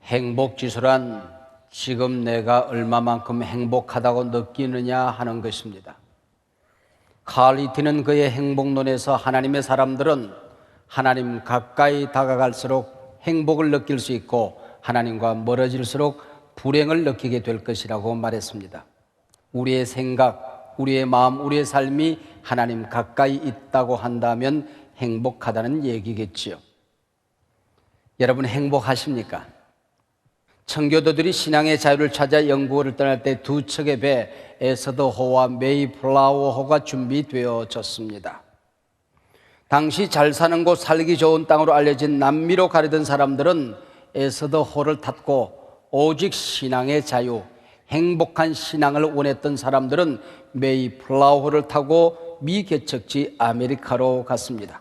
행복지수란 지금 내가 얼마만큼 행복하다고 느끼느냐 하는 것입니다. 칼 리트는 그의 행복론에서 하나님의 사람들은 하나님 가까이 다가갈수록 행복을 느낄 수 있고 하나님과 멀어질수록 불행을 느끼게 될 것이라고 말했습니다. 우리의 생각, 우리의 마음, 우리의 삶이 하나님 가까이 있다고 한다면 행복하다는 얘기겠지요. 여러분 행복하십니까? 청교도들이 신앙의 자유를 찾아 영국을 떠날 때 두 척의 배 에서더호와 메이플라워호가 준비되어졌습니다. 당시 잘 사는 곳, 살기 좋은 땅으로 알려진 남미로 가려던 사람들은 에서더호를 탔고, 오직 신앙의 자유, 행복한 신앙을 원했던 사람들은 메이플라워호를 타고 미개척지 아메리카로 갔습니다.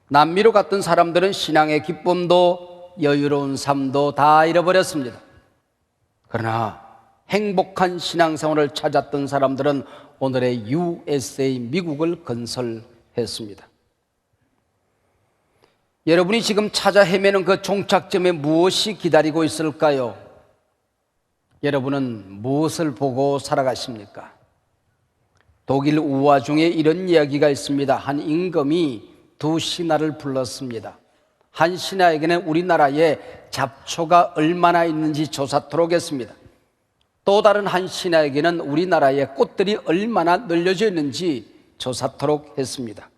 남미로 갔던 사람들은 신앙의 기쁨도 여유로운 삶도 다 잃어버렸습니다. 그러나 행복한 신앙생활을 찾았던 사람들은 오늘의 USA, 미국을 건설했습니다. 여러분이 지금 찾아 헤매는 그 종착점에 무엇이 기다리고 있을까요? 여러분은 무엇을 보고 살아가십니까? 독일 우화 중에 이런 이야기가 있습니다. 한 임금이 두 신하를 불렀습니다. 한 신하에게는 우리나라에 잡초가 얼마나 있는지 조사토록 했습니다. 또 다른 한 신하에게는 우리나라에 꽃들이 얼마나 널려져 있는지 조사토록 했습니다.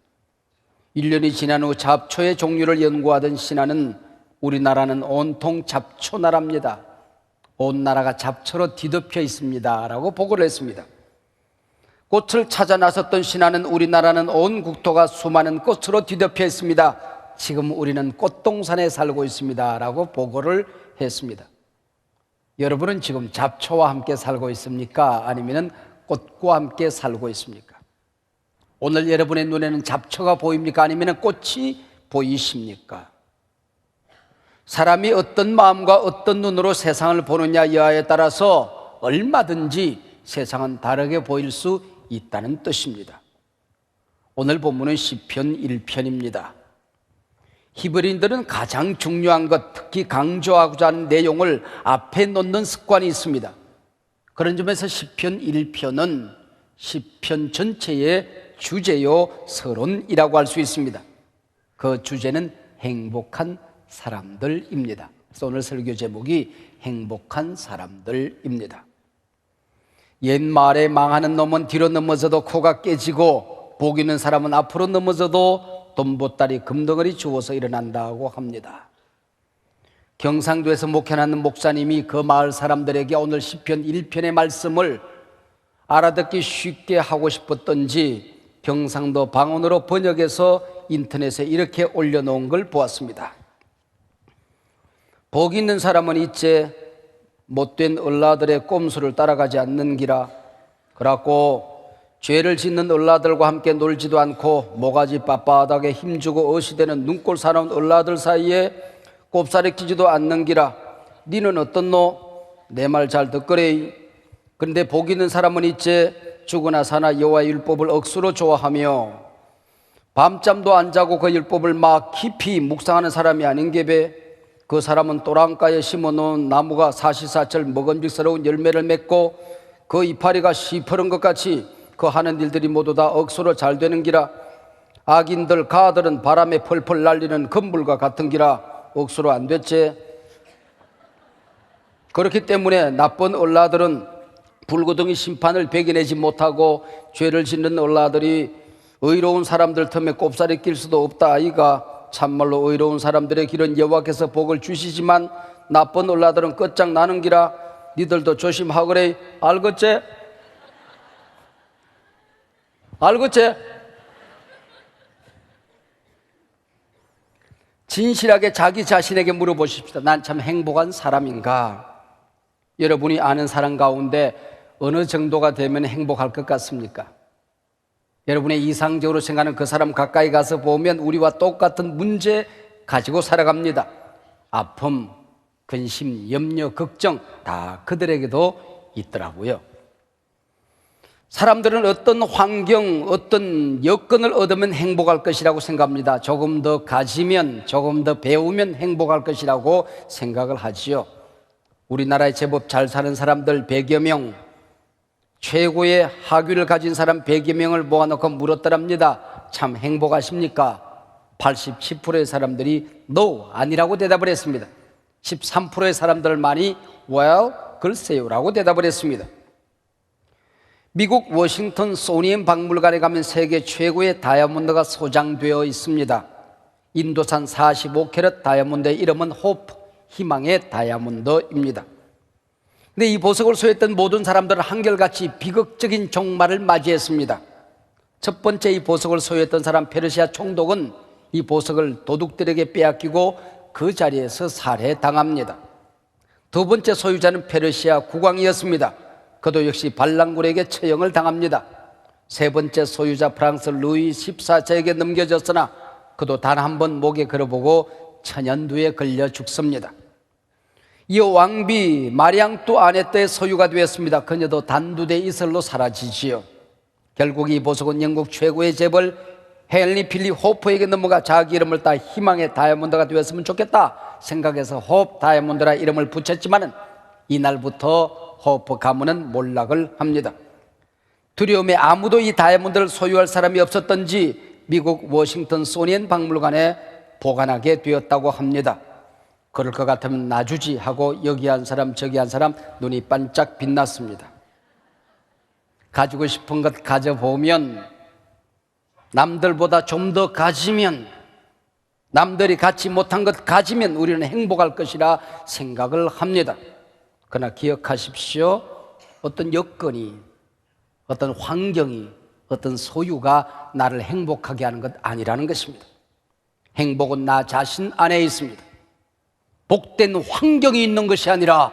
1년이 지난 후 잡초의 종류를 연구하던 신하는 우리나라는 온통 잡초 나라입니다. 온 나라가 잡초로 뒤덮여 있습니다 라고 보고를 했습니다. 꽃을 찾아 나섰던 신하는 우리나라는 온 국토가 수많은 꽃으로 뒤덮여 있습니다. 지금 우리는 꽃동산에 살고 있습니다 라고 보고를 했습니다. 여러분은 지금 잡초와 함께 살고 있습니까? 아니면 꽃과 함께 살고 있습니까? 오늘 여러분의 눈에는 잡초가 보입니까? 아니면 꽃이 보이십니까? 사람이 어떤 마음과 어떤 눈으로 세상을 보느냐 여하에 따라서 얼마든지 세상은 다르게 보일 수 있다는 뜻입니다. 오늘 본문은 시편 1편입니다. 히브리인들은 가장 중요한 것, 특히 강조하고자 하는 내용을 앞에 놓는 습관이 있습니다. 그런 점에서 시편 1편은 시편 전체의 주제요 서론이라고 할 수 있습니다. 그 주제는 행복한 사람들입니다. 그래서 오늘 설교 제목이 행복한 사람들입니다. 옛말에 망하는 놈은 뒤로 넘어져도 코가 깨지고 복 있는 사람은 앞으로 넘어져도 돈보따리 금덩어리 주워서 일어난다고 합니다. 경상도에서 목회하는 목사님이 그 마을 사람들에게 오늘 시편 1편의 말씀을 알아듣기 쉽게 하고 싶었던지 경상도 방언으로 번역해서 인터넷에 이렇게 올려놓은 걸 보았습니다. 복 있는 사람은 이제 못된 얼라들의 꼼수를 따라가지 않는기라. 그렇고 죄를 짓는 얼라들과 함께 놀지도 않고 모가지 빳빳하게 힘주고 어시되는 눈꼴 사나운 얼라들 사이에 꼽사리 끼지도 않는기라. 니는 어떻노? 내 말 잘 듣거래. 그런데 복 있는 사람은 이제 죽으나 사나 여호와의 율법을 억수로 좋아하며 밤잠도 안 자고 그 율법을 막 깊이 묵상하는 사람이 아닌게배. 그 사람은 또랑가에 심어놓은 나무가 사시사철 먹음직스러운 열매를 맺고 그 이파리가 시퍼런 것 같이 그 하는 일들이 모두 다 억수로 잘 되는 기라. 악인들 가들은 바람에 펄펄 날리는 건물과 같은 기라. 억수로 안 됐지. 그렇기 때문에 나쁜 얼라들은 불구덩이 심판을 배겨내지 못하고 죄를 짓는 얼라들이 의로운 사람들 틈에 꼽사리 낄 수도 없다 아이가. 참말로 의로운 사람들의 길은 여호와께서 복을 주시지만 나쁜 얼라들은 끝장나는 기라. 니들도 조심하거래. 알겠지? 알겠지? 진실하게 자기 자신에게 물어보십시다. 난 참 행복한 사람인가? 여러분이 아는 사람 가운데 어느 정도가 되면 행복할 것 같습니까? 여러분의 이상적으로 생각하는 그 사람 가까이 가서 보면 우리와 똑같은 문제 가지고 살아갑니다. 아픔, 근심, 염려, 걱정 다 그들에게도 있더라고요. 사람들은 어떤 환경, 어떤 여건을 얻으면 행복할 것이라고 생각합니다. 조금 더 가지면, 조금 더 배우면 행복할 것이라고 생각을 하지요. 우리나라에 제법 잘 사는 사람들 100여 명, 최고의 학위를 가진 사람 100여 명을 모아놓고 물었더랍니다. 참 행복하십니까? 87%의 사람들이 No, 아니라고 대답을 했습니다. 13%의 사람들만이 Well, 글쎄요라고 대답을 했습니다. 미국 워싱턴 소니엠 박물관에 가면 세계 최고의 다이아몬드가 소장되어 있습니다. 인도산 45캐럿 다이아몬드의 이름은 호프, 희망의 다이아몬드입니다. 근데 이 보석을 소유했던 모든 사람들은 한결같이 비극적인 종말을 맞이했습니다. 첫 번째 이 보석을 소유했던 사람 페르시아 총독은 이 보석을 도둑들에게 빼앗기고 그 자리에서 살해당합니다. 두 번째 소유자는 페르시아 국왕이었습니다. 그도 역시 반란군에게 처형을 당합니다. 세 번째 소유자 프랑스 루이 14세에게 넘겨졌으나 그도 단 한 번 목에 걸어보고 천연두에 걸려 죽습니다. 이어 왕비 마리앙 또 아네트의 소유가 되었습니다. 그녀도 단두대 이슬로 사라지지요. 결국 이 보석은 영국 최고의 재벌 헨리 필립 호프에게 넘어가 자기 이름을 따 희망의 다이아몬드가 되었으면 좋겠다 생각해서 호프 다이아몬드라 이름을 붙였지만 이날부터 호프 가문은 몰락을 합니다. 두려움에 아무도 이 다이아몬드를 소유할 사람이 없었던지 미국 워싱턴 소니엠 박물관에 보관하게 되었다고 합니다. 그럴 것 같으면 놔주지 하고 여기 한 사람 저기 한 사람 눈이 반짝 빛났습니다. 가지고 싶은 것 가져보면, 남들보다 좀 더 가지면, 남들이 갖지 못한 것 가지면 우리는 행복할 것이라 생각을 합니다. 그러나 기억하십시오. 어떤 여건이, 어떤 환경이, 어떤 소유가 나를 행복하게 하는 것 아니라는 것입니다. 행복은 나 자신 안에 있습니다. 복된 환경이 있는 것이 아니라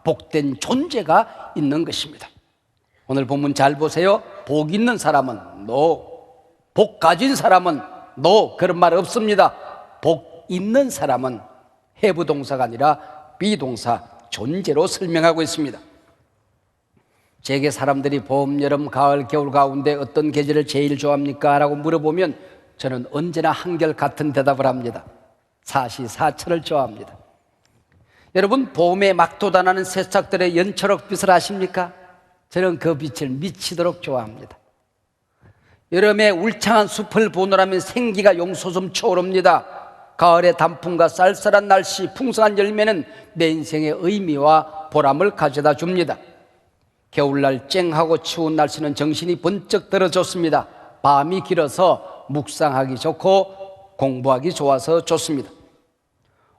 복된 존재가 있는 것입니다. 오늘 본문 잘 보세요. 복 있는 사람은 no, 복 가진 사람은 no, 그런 말 없습니다. 복 있는 사람은 have 동사가 아니라 be 동사, 존재로 설명하고 있습니다. 제게 사람들이 봄, 여름, 가을, 겨울 가운데 어떤 계절을 제일 좋아합니까? 라고 물어보면 저는 언제나 한결같은 대답을 합니다. 사시사철을 좋아합니다. 여러분, 봄에 막 돋아나는 새싹들의 연초록빛을 아십니까? 저는 그 빛을 미치도록 좋아합니다. 여름에 울창한 숲을 보느라면 생기가 용솟음 차오릅니다. 가을의 단풍과 쌀쌀한 날씨, 풍성한 열매는 내 인생의 의미와 보람을 가져다 줍니다. 겨울날 쨍하고 추운 날씨는 정신이 번쩍 들어 좋습니다. 밤이 길어서 묵상하기 좋고 공부하기 좋아서 좋습니다.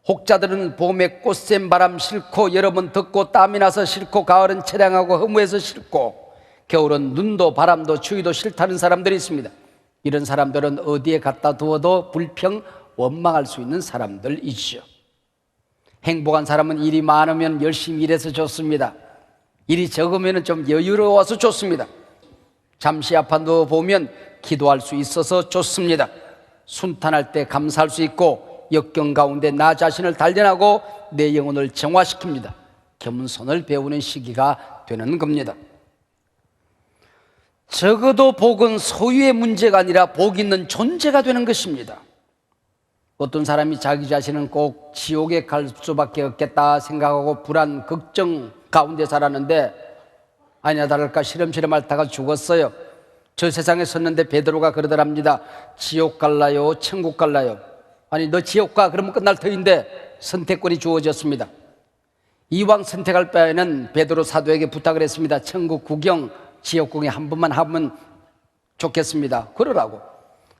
혹자들은 봄에 꽃샘 바람 싫고, 여름은 덥고 땀이 나서 싫고, 가을은 처량하고 허무해서 싫고, 겨울은 눈도 바람도 추위도 싫다는 사람들이 있습니다. 이런 사람들은 어디에 갖다 두어도 불평, 원망할 수 있는 사람들이지요. 행복한 사람은 일이 많으면 열심히 일해서 좋습니다. 일이 적으면 좀 여유로워서 좋습니다. 잠시 아파 누워보면 기도할 수 있어서 좋습니다. 순탄할 때 감사할 수 있고, 역경 가운데 나 자신을 단련하고 내 영혼을 정화시킵니다. 겸손을 배우는 시기가 되는 겁니다. 적어도 복은 소유의 문제가 아니라 복 있는 존재가 되는 것입니다. 어떤 사람이 자기 자신은 꼭 지옥에 갈 수밖에 없겠다 생각하고 불안, 걱정 가운데 살았는데 아니나 다를까 시름시름 앓다가 죽었어요. 저 세상에 섰는데 베드로가 그러더랍니다. 지옥 갈라요? 천국 갈라요? 아니, 너 지옥 가 그러면 끝날 터인데 선택권이 주어졌습니다. 이왕 선택할 바에는 베드로 사도에게 부탁을 했습니다. 천국 구경, 지옥 구경 한 번만 하면 좋겠습니다. 그러라고.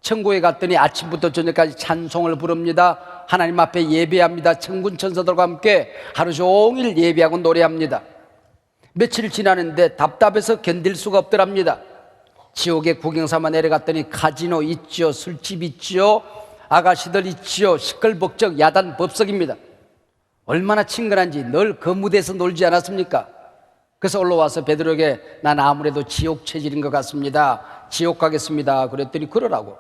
천국에 갔더니 아침부터 저녁까지 찬송을 부릅니다. 하나님 앞에 예배합니다. 천군 천사들과 함께 하루 종일 예배하고 노래합니다. 며칠 지나는데 답답해서 견딜 수가 없더랍니다. 지옥에 구경삼아 내려갔더니 카지노 있지요, 술집 있지요, 아가씨들 있지요, 시끌벅적 야단 법석입니다. 얼마나 친근한지 늘 그 무대에서 놀지 않았습니까? 그래서 올라와서 베드로에게 난 아무래도 지옥 체질인 것 같습니다. 지옥 가겠습니다. 그랬더니 그러라고.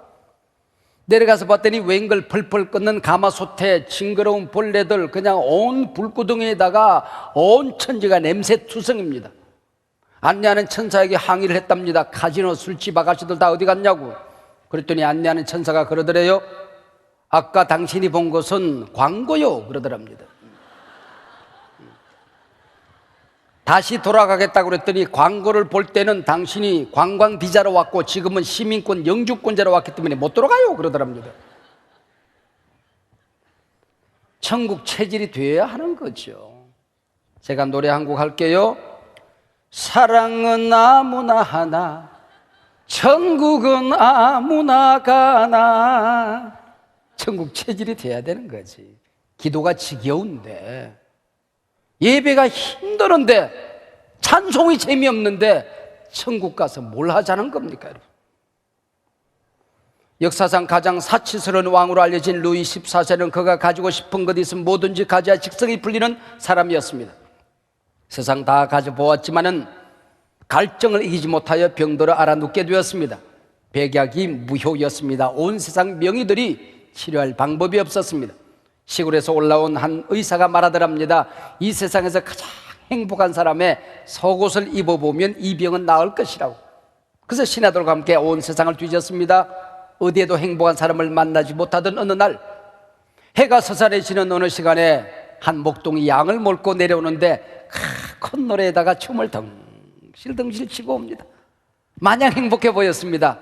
내려가서 봤더니 웬걸 펄펄 끓는 가마솥에 징그러운 벌레들, 그냥 온 불구덩이에다가 온 천지가 냄새 투성입니다. 안내하는 천사에게 항의를 했답니다. 카지노 술집 아가씨들 다 어디 갔냐고. 그랬더니 안내하는 천사가 그러더래요. 아까 당신이 본 것은 광고요 그러더랍니다. 다시 돌아가겠다고 그랬더니 광고를 볼 때는 당신이 관광 비자로 왔고 지금은 시민권 영주권자로 왔기 때문에 못 돌아가요 그러더랍니다. 천국 체질이 되어야 하는 거죠. 제가 노래 한 곡 할게요. 사랑은 아무나 하나 천국은 아무나 가나. 천국 체질이 돼야 되는 거지. 기도가 지겨운데, 예배가 힘드는데, 찬송이 재미없는데 천국 가서 뭘 하자는 겁니까 여러분? 역사상 가장 사치스러운 왕으로 알려진 루이 14세는 그가 가지고 싶은 것 있으면 뭐든지 가져야 직성이 풀리는 사람이었습니다. 세상 다 가져보았지만은 갈증을 이기지 못하여 병들어 알아눕게 되었습니다. 백약이 무효였습니다. 온 세상 명의들이 치료할 방법이 없었습니다. 시골에서 올라온 한 의사가 말하더랍니다. 이 세상에서 가장 행복한 사람의 속옷을 입어보면 이 병은 나을 것이라고. 그래서 신하들과 함께 온 세상을 뒤졌습니다. 어디에도 행복한 사람을 만나지 못하던 어느 날, 해가 서산해지는 어느 시간에 한 목동이 양을 몰고 내려오는데 큰 노래에다가 춤을 덩실덩실 치고 옵니다. 마냥 행복해 보였습니다.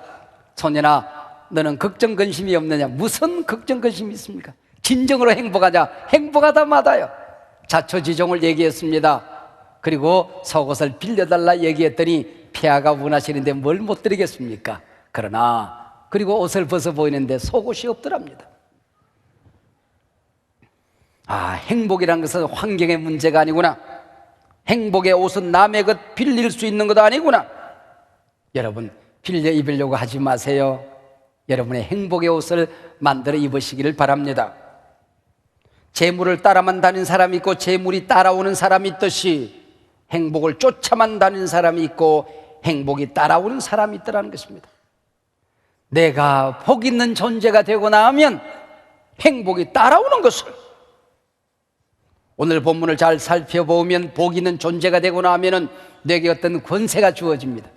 소년아, 너는 걱정 근심이 없느냐? 무슨 걱정 근심이 있습니까? 진정으로 행복하냐? 행복하다 마다요. 자초지종을 얘기했습니다. 그리고 속옷을 빌려달라 얘기했더니 폐하가 원하시는데 뭘 못 드리겠습니까? 그러나 그리고 옷을 벗어 보이는데 속옷이 없더랍니다. 행복이란 것은 환경의 문제가 아니구나. 행복의 옷은 남의 것 빌릴 수 있는 것도 아니구나. 여러분, 빌려 입으려고 하지 마세요. 여러분의 행복의 옷을 만들어 입으시기를 바랍니다. 재물을 따라만 다니는 사람이 있고 재물이 따라오는 사람이 있듯이 행복을 쫓아만 다니는 사람이 있고 행복이 따라오는 사람이 있더라는 것입니다. 내가 복 있는 존재가 되고 나면 행복이 따라오는 것을, 오늘 본문을 잘 살펴보면 복 있는 존재가 되고 나면 내게 어떤 권세가 주어집니다.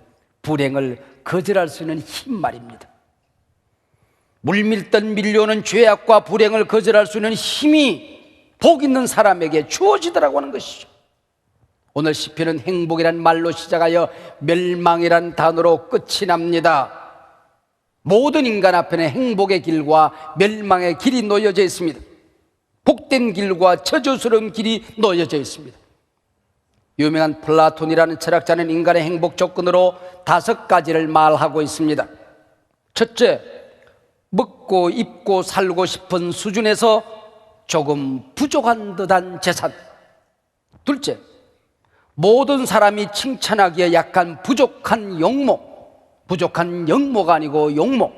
불행을 거절할 수 있는 힘 말입니다. 물밀듯 밀려오는 죄악과 불행을 거절할 수 있는 힘이 복 있는 사람에게 주어지더라고 하는 것이죠. 오늘 시편은 행복이란 말로 시작하여 멸망이란 단어로 끝이 납니다. 모든 인간 앞에는 행복의 길과 멸망의 길이 놓여져 있습니다. 복된 길과 저주스러운 길이 놓여져 있습니다. 유명한 플라톤이라는 철학자는 인간의 행복 조건으로 5가지를 말하고 있습니다. 첫째, 먹고 입고 살고 싶은 수준에서 조금 부족한 듯한 재산. 둘째, 모든 사람이 칭찬하기에 약간 부족한 용모. 부족한 영모가 아니고 용모.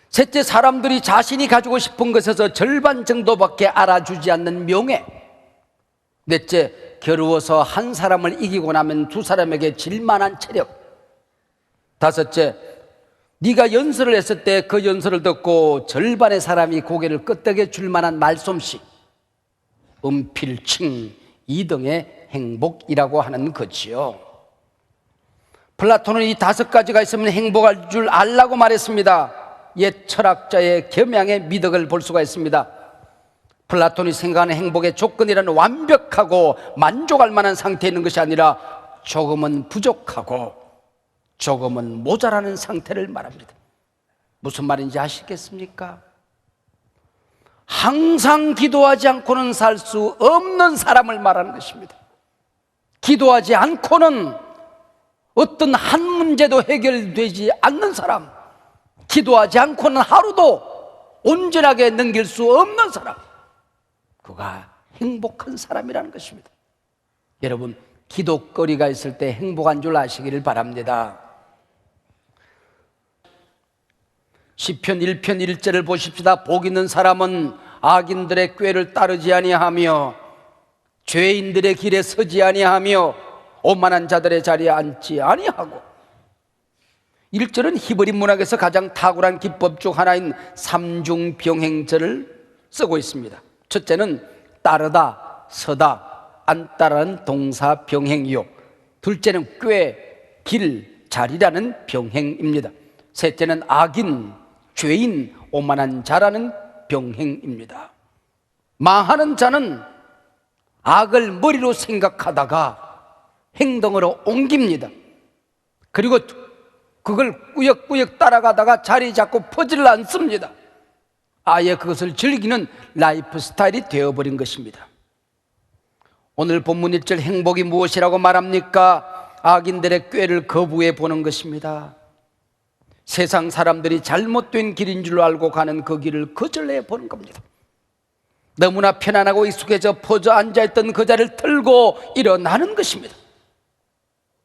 셋째, 사람들이 자신이 가지고 싶은 것에서 절반 정도밖에 알아주지 않는 명예. 넷째, 겨루어서 한 사람을 이기고 나면 두 사람에게 질만한 체력. 다섯째, 네가 연설을 했을 때 그 연설을 듣고 절반의 사람이 고개를 끄덕여 줄 만한 말솜씨. 은필칭 2등의 행복이라고 하는 거지요. 플라톤은 이 5가지가 있으면 행복할 줄 알라고 말했습니다. 옛 철학자의 겸양의 미덕을 볼 수가 있습니다. 플라톤이 생각하는 행복의 조건이라는 완벽하고 만족할 만한 상태에 있는 것이 아니라 조금은 부족하고 조금은 모자라는 상태를 말합니다. 무슨 말인지 아시겠습니까? 항상 기도하지 않고는 살 수 없는 사람을 말하는 것입니다. 기도하지 않고는 어떤 한 문제도 해결되지 않는 사람, 기도하지 않고는 하루도 온전하게 넘길 수 없는 사람, 그가 행복한 사람이라는 것입니다. 여러분, 기도거리가 있을 때 행복한 줄 아시기를 바랍니다. 시편 1편 1절을 보십시다. 복 있는 사람은 악인들의 꾀를 따르지 아니하며 죄인들의 길에 서지 아니하며 오만한 자들의 자리에 앉지 아니하고. 1절은 히브리 문학에서 가장 탁월한 기법 중 하나인 삼중병행절을 쓰고 있습니다. 첫째는 따르다, 서다, 앉다라는 동사 병행이요, 둘째는 꾀, 길, 자리라는 병행입니다. 셋째는 악인, 죄인, 오만한 자라는 병행입니다. 망하는 자는 악을 머리로 생각하다가 행동으로 옮깁니다. 그리고 그걸 꾸역꾸역 따라가다가 자리 잡고 퍼지를 않습니다. 아예 그것을 즐기는 라이프 스타일이 되어버린 것입니다. 오늘 본문 1절 행복이 무엇이라고 말합니까? 악인들의 꾀를 거부해 보는 것입니다. 세상 사람들이 잘못된 길인 줄 알고 가는 그 길을 거절해 보는 겁니다. 너무나 편안하고 익숙해져 퍼져 앉아있던 그 자리를 들고 일어나는 것입니다.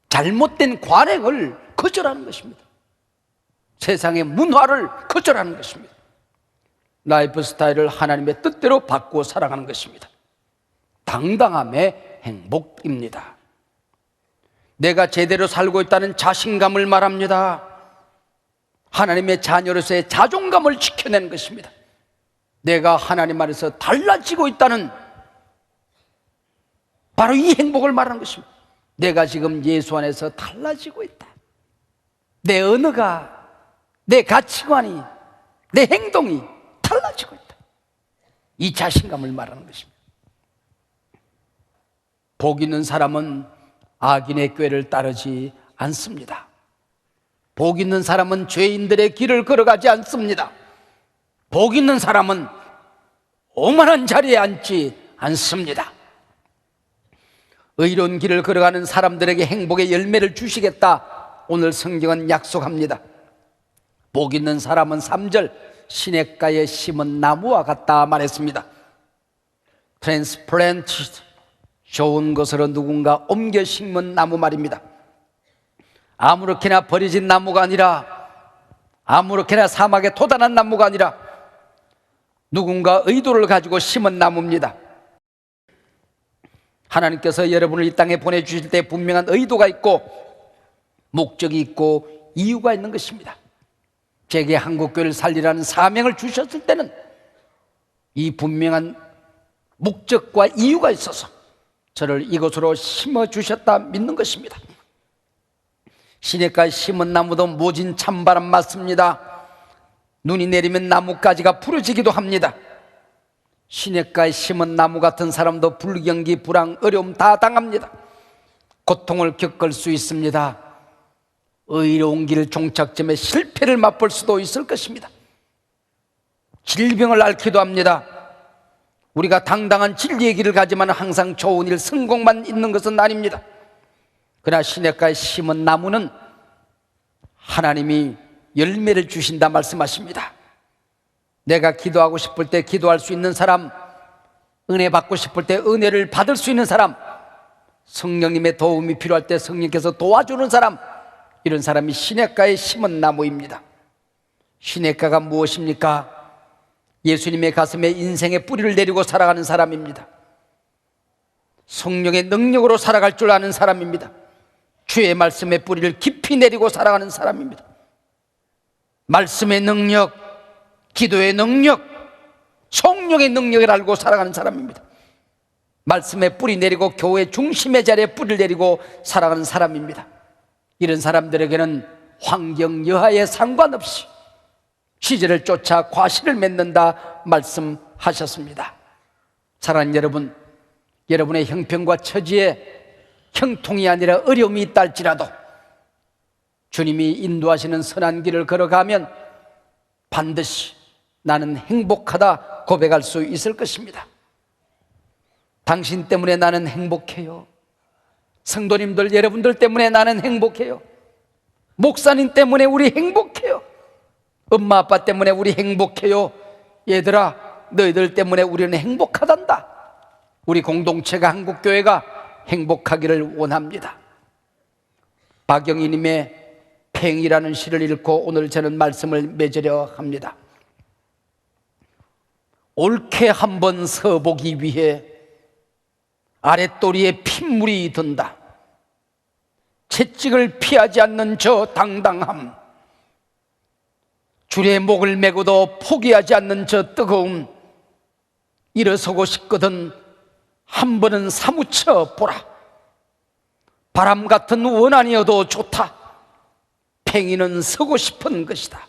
잘못된 관행을 거절하는 것입니다. 세상의 문화를 거절하는 것입니다. 라이프 스타일을 하나님의 뜻대로 바꾸어 살아가는 것입니다. 당당함의 행복입니다. 내가 제대로 살고 있다는 자신감을 말합니다. 하나님의 자녀로서의 자존감을 지켜내는 것입니다. 내가 하나님 안에서 달라지고 있다는, 바로 이 행복을 말하는 것입니다. 내가 지금 예수 안에서 달라지고 있다. 내 언어가, 내 가치관이, 내 행동이 달라지고 있다. 이 자신감을 말하는 것입니다. 복 있는 사람은 악인의 꾀를 따르지 않습니다. 복 있는 사람은 죄인들의 길을 걸어가지 않습니다. 복 있는 사람은 오만한 자리에 앉지 않습니다. 의로운 길을 걸어가는 사람들에게 행복의 열매를 주시겠다, 오늘 성경은 약속합니다. 복 있는 사람은 3절 시냇가에 심은 나무와 같다 말했습니다. transplanted, 좋은 것으로 누군가 옮겨 심은 나무 말입니다. 아무렇게나 버려진 나무가 아니라, 아무렇게나 사막에 토단한 나무가 아니라 누군가 의도를 가지고 심은 나무입니다. 하나님께서 여러분을 이 땅에 보내주실 때 분명한 의도가 있고 목적이 있고 이유가 있는 것입니다. 제게 한국교회를 살리라는 사명을 주셨을 때는 이 분명한 목적과 이유가 있어서 저를 이곳으로 심어주셨다 믿는 것입니다. 시냇가에 심은 나무도 모진 찬바람 맞습니다. 눈이 내리면 나뭇가지가 부러지기도 합니다. 시냇가에 심은 나무 같은 사람도 불경기, 불황, 어려움 다 당합니다. 고통을 겪을 수 있습니다. 의로운 길 종착점에 실패를 맛볼 수도 있을 것입니다. 질병을 앓기도 합니다. 우리가 당당한 진리의 길을 가지만 항상 좋은 일, 성공만 있는 것은 아닙니다. 그러나 시냇가에 심은 나무는 하나님이 열매를 주신다 말씀하십니다. 내가 기도하고 싶을 때 기도할 수 있는 사람, 은혜 받고 싶을 때 은혜를 받을 수 있는 사람, 성령님의 도움이 필요할 때 성령께서 도와주는 사람, 이런 사람이 시냇가에 심은 나무입니다. 시냇가가 무엇입니까? 예수님의 가슴에 인생의 뿌리를 내리고 살아가는 사람입니다. 성령의 능력으로 살아갈 줄 아는 사람입니다. 주의 말씀의 뿌리를 깊이 내리고 살아가는 사람입니다. 말씀의 능력, 기도의 능력, 성령의 능력을 알고 살아가는 사람입니다. 말씀의 뿌리 내리고 교회 중심의 자리에 뿌리를 내리고 살아가는 사람입니다. 이런 사람들에게는 환경 여하에 상관없이 시절을 쫓아 과실을 맺는다 말씀하셨습니다. 사랑하는 여러분, 여러분의 형편과 처지에 형통이 아니라 어려움이 있다 할지라도 주님이 인도하시는 선한 길을 걸어가면 반드시 나는 행복하다 고백할 수 있을 것입니다. 당신 때문에 나는 행복해요. 성도님들 여러분들 때문에 나는 행복해요. 목사님 때문에 우리 행복해요. 엄마 아빠 때문에 우리 행복해요. 얘들아, 너희들 때문에 우리는 행복하단다. 우리 공동체가, 한국교회가 행복하기를 원합니다. 박영희님의 팽이라는 시를 읽고 오늘 저는 말씀을 맺으려 합니다. 옳게 한번 서보기 위해 아랫도리에 핏물이 든다. 채찍을 피하지 않는 저 당당함, 줄에 목을 메고도 포기하지 않는 저 뜨거움, 일어서고 싶거든 한 번은 사무쳐 보라. 바람 같은 원한이어도 좋다. 팽이는 서고 싶은 것이다.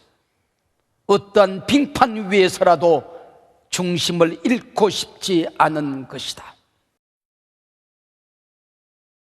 어떠한 빙판 위에서라도 중심을 잃고 싶지 않은 것이다.